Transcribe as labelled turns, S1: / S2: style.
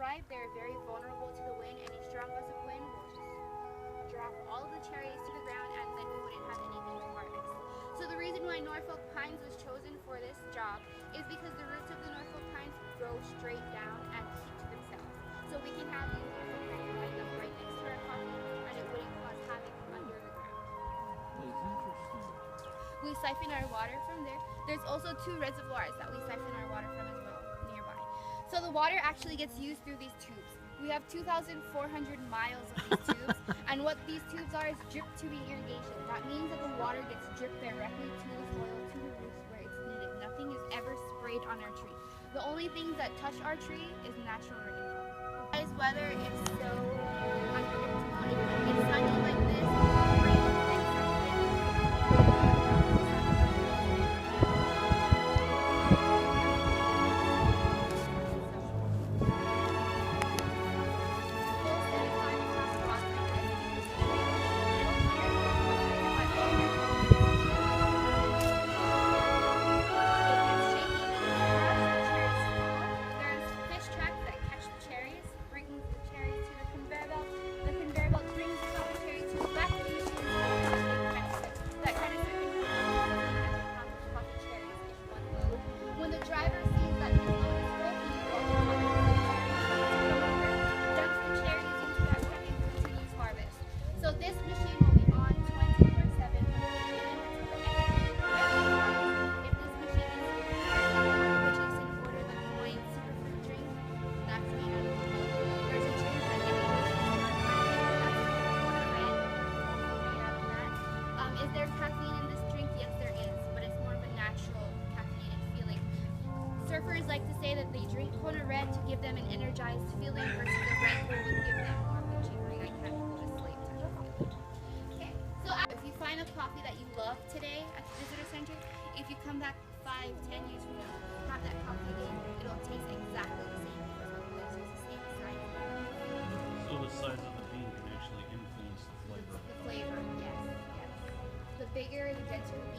S1: ripe, they're very vulnerable to the wind. Any strong gust of wind will just drop all of the cherries to the ground, and then we wouldn't have anything to harvest. So the reason why Norfolk pines was chosen for this job is because the roots of the Norfolk pines grow straight down and keep to themselves. So we can have these Norfolk pines lined up right next to our coffee, and it wouldn't cause havoc under the ground.
S2: That's interesting.
S1: We siphon our water from there. There's also 2 reservoirs that we siphon our water from as well nearby. So the water actually gets used through these tubes. We have 2,400 miles of these tubes, and what these tubes are is drip tubing irrigation. That means that the water gets dripped directly to the soil, to the roots where it's needed. Nothing is ever sprayed on our tree. The only things that touch our tree is natural rainfall. Guys, weather is so unpredictable. It's sunny like this, rain and surfers like to say that they drink Kona Red to give them an energized feeling versus a Red Bull would give them more of a jittery, I can't go to sleep type of feeling. Okay, so if you find a coffee that you love today at the visitor center, if you come back 5, 10 years from now, have that coffee again, it'll taste exactly the same because the place is the same size.
S2: So the size of the bean can actually influence the flavor.
S1: The flavor, yes, yes. The bigger, the denser the